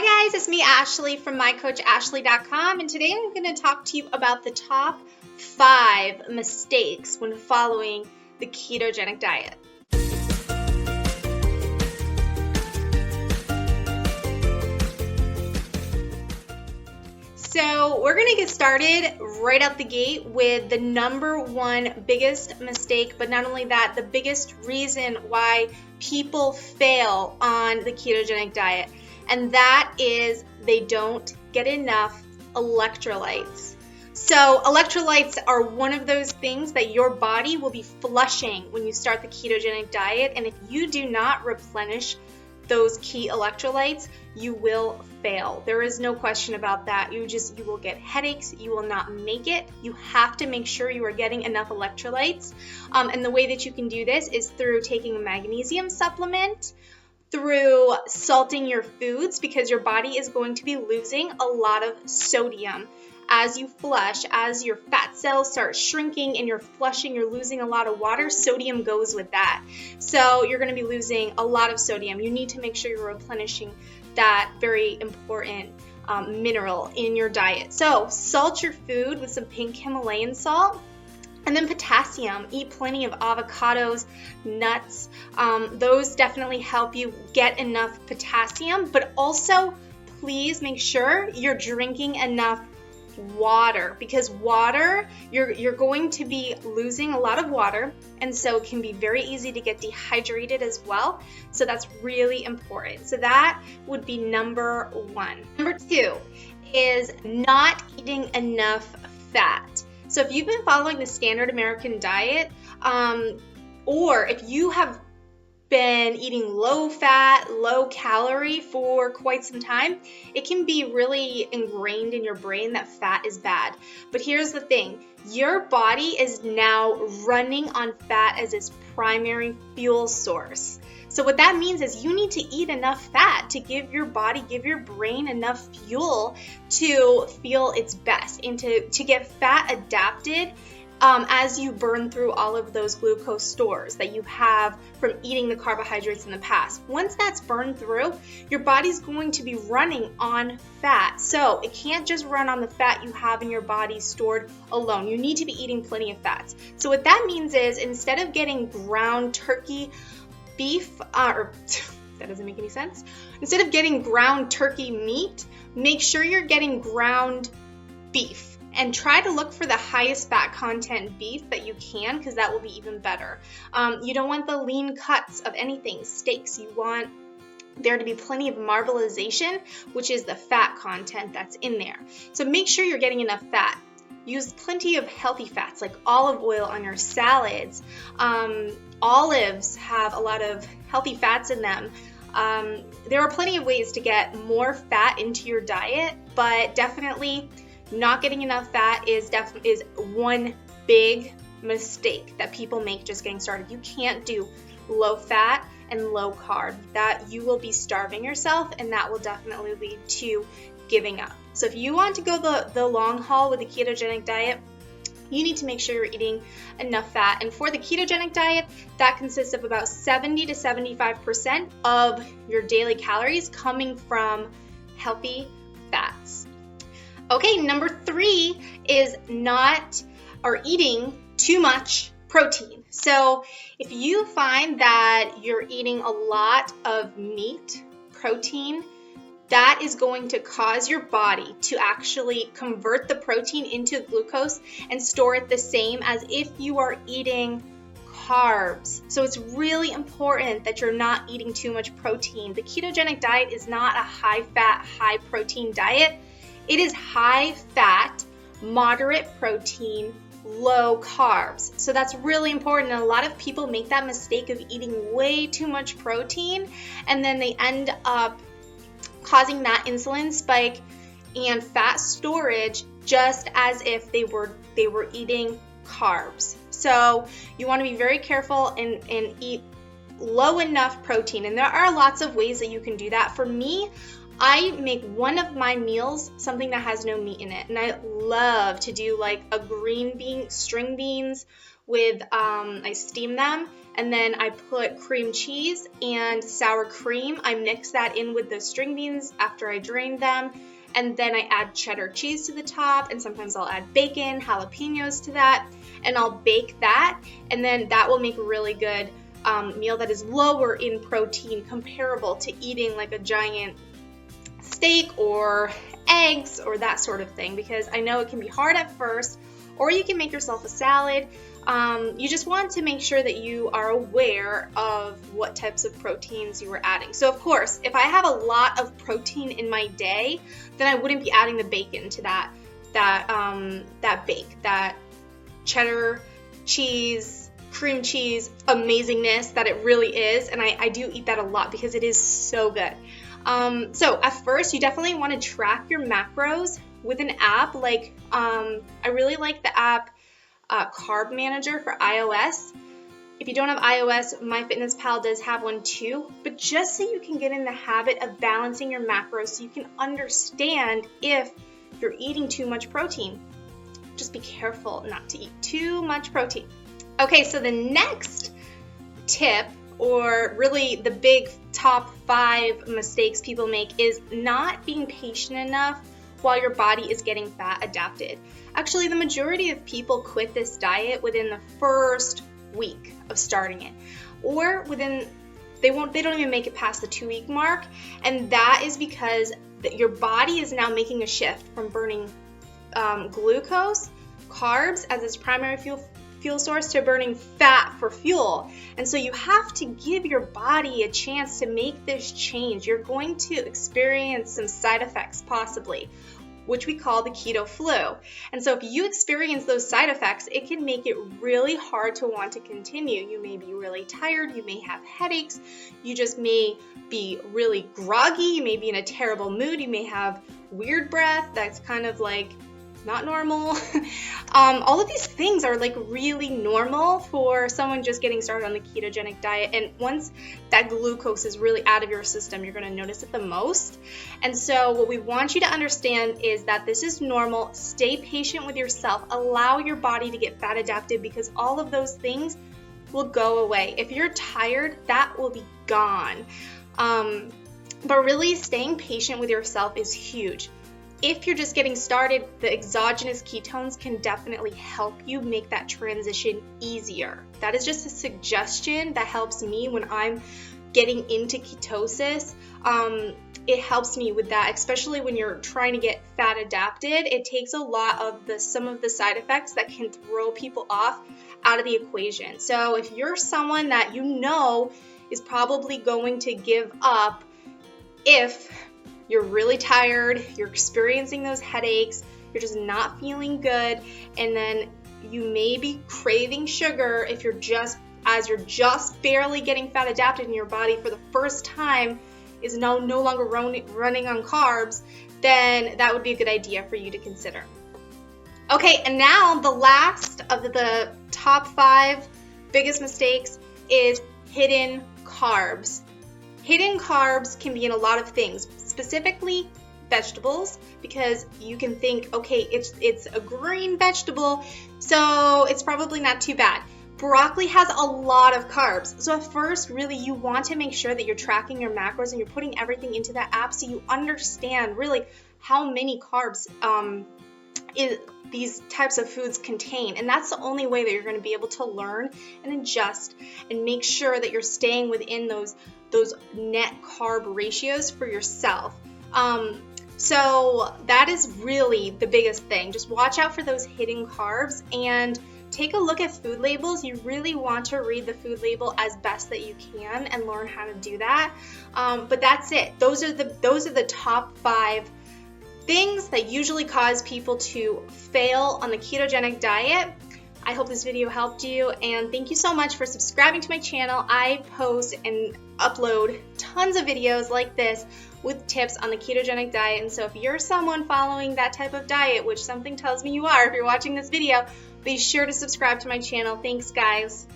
Hi guys, it's me Ashley from mycoachashley.com, and today I'm going to talk to you about the top 5 mistakes when following the ketogenic diet. So we're going to get started right out the gate with the number one biggest mistake, but not only that, the biggest reason why people fail on the ketogenic diet. And that is they don't get enough electrolytes. So electrolytes are one of those things that your body will be flushing when you start the ketogenic diet. And if you do not replenish those key electrolytes, you will fail. There is no question about that. You will get headaches. You will not make it. You have to make sure you are getting enough electrolytes. And the way that you can do this is through taking a magnesium supplement, through salting your foods, because your body is going to be losing a lot of sodium. As you flush, as your fat cells start shrinking and you're flushing, you're losing a lot of water, sodium goes with that. So you're going to be losing a lot of sodium. You need to make sure you're replenishing that very important mineral in your diet. So salt your food with some pink Himalayan salt. And then potassium, eat plenty of avocados, nuts. Those definitely help you get enough potassium, but also please make sure you're drinking enough water, because water, you're going to be losing a lot of water, and so it can be very easy to get dehydrated as well. So that's really important. So that would be number 1. Number 2 is not eating enough fat. So if you've been following the standard American diet, or if you have been eating low fat, low calorie for quite some time, it can be really ingrained in your brain that fat is bad. But here's the thing, your body is now running on fat as its primary fuel source. So what that means is you need to eat enough fat to give your body, give your brain enough fuel to feel its best and to get fat adapted as you burn through all of those glucose stores that you have from eating the carbohydrates in the past. Once that's burned through, your body's going to be running on fat. So it can't just run on the fat you have in your body stored alone. You need to be eating plenty of fats. So what that means is instead of getting ground turkey beef, or that doesn't make any sense. Instead of getting ground turkey meat, make sure you're getting ground beef and try to look for the highest fat content beef that you can, because that will be even better. You don't want the lean cuts of anything, steaks. You want there to be plenty of marbleization, which is the fat content that's in there. So make sure you're getting enough fat. Use plenty of healthy fats like olive oil on your salads. Olives have a lot of healthy fats in them. There are plenty of ways to get more fat into your diet, but definitely not getting enough fat is one big mistake that people make just getting started. You can't do low fat and low carb. That you will be starving yourself, and that will definitely lead to giving up. So if you want to go the long haul with the ketogenic diet, you need to make sure you're eating enough fat. And for the ketogenic diet, that consists of about 70 to 75% of your daily calories coming from healthy fats. Okay, number 3 is eating too much protein. So if you find that you're eating a lot of meat, protein, that is going to cause your body to actually convert the protein into glucose and store it the same as if you are eating carbs. So it's really important that you're not eating too much protein. The ketogenic diet is not a high-fat, high-protein diet. It is high-fat, moderate protein, low carbs. So that's really important. And a lot of people make that mistake of eating way too much protein, and then they end up causing that insulin spike and fat storage just as if they were eating carbs. So you want to be very careful and eat low enough protein. And there are lots of ways that you can do that. For me, I make one of my meals something that has no meat in it. And I love to do like a green bean, string beans with, I steam them, and then I put cream cheese and sour cream. I mix that in with the string beans after I drain them, and then I add cheddar cheese to the top, and sometimes I'll add bacon, jalapenos to that, and I'll bake that, and then that will make a really good meal that is lower in protein, comparable to eating like a giant steak or eggs or that sort of thing, because I know it can be hard at first. Or you can make yourself a salad. You just want to make sure that you are aware of what types of proteins you are adding. So of course, if I have a lot of protein in my day, then I wouldn't be adding the bacon to that cheddar cheese, cream cheese amazingness that it really is. And I do eat that a lot because it is so good. So at first, you definitely want to track your macros with an app. Like, I really like the app Carb Manager for iOS. If you don't have iOS, MyFitnessPal does have one too. But just so you can get in the habit of balancing your macros, so you can understand if you're eating too much protein. Just be careful not to eat too much protein. Okay, so the next tip, or really the big top 5 mistakes people make, is not being patient enough while your body is getting fat adapted. Actually, the majority of people quit this diet within the first week of starting it, or they don't even make it past the 2-week mark, and that is because your body is now making a shift from burning glucose, carbs as its primary fuel source, to burning fat for fuel. And so you have to give your body a chance to make this change. You're going to experience some side effects possibly, which we call the keto flu. And so if you experience those side effects, it can make it really hard to want to continue. You may be really tired, you may have headaches, you just may be really groggy, you may be in a terrible mood, you may have weird breath that's kind of like not normal. All of these things are like really normal for someone just getting started on the ketogenic diet. And once that glucose is really out of your system, you're going to notice it the most. And so what we want you to understand is that this is normal. Stay patient with yourself. Allow your body to get fat adapted, because all of those things will go away. If you're tired, that will be gone. But really staying patient with yourself is huge. If you're just getting started, the exogenous ketones can definitely help you make that transition easier. That is just a suggestion that helps me when I'm getting into ketosis. It helps me with that, especially when you're trying to get fat adapted. It takes a lot of some of the side effects that can throw people off out of the equation. So if you're someone that you know is probably going to give up if you're really tired, you're experiencing those headaches, you're just not feeling good, and then you may be craving sugar if you're just barely getting fat adapted in your body for the first time, is no longer running on carbs, then that would be a good idea for you to consider. Okay, and now the last of the top 5 biggest mistakes is hidden carbs. Hidden carbs can be in a lot of things, specifically vegetables, because you can think, okay, it's a green vegetable, so it's probably not too bad. Broccoli has a lot of carbs. So at first, really, you want to make sure that you're tracking your macros and you're putting everything into that app so you understand really how many carbs these types of foods contain. And that's the only way that you're going to be able to learn and adjust and make sure that you're staying within those net carb ratios for yourself. So that is really the biggest thing. Just watch out for those hidden carbs and take a look at food labels. You really want to read the food label as best that you can and learn how to do that. But that's it. Those are the top 5 things that usually cause people to fail on the ketogenic diet. I hope this video helped you, and thank you so much for subscribing to my channel. I post and upload tons of videos like this with tips on the ketogenic diet, and so if you're someone following that type of diet, which something tells me you are if you're watching this video, be sure to subscribe to my channel. Thanks, guys.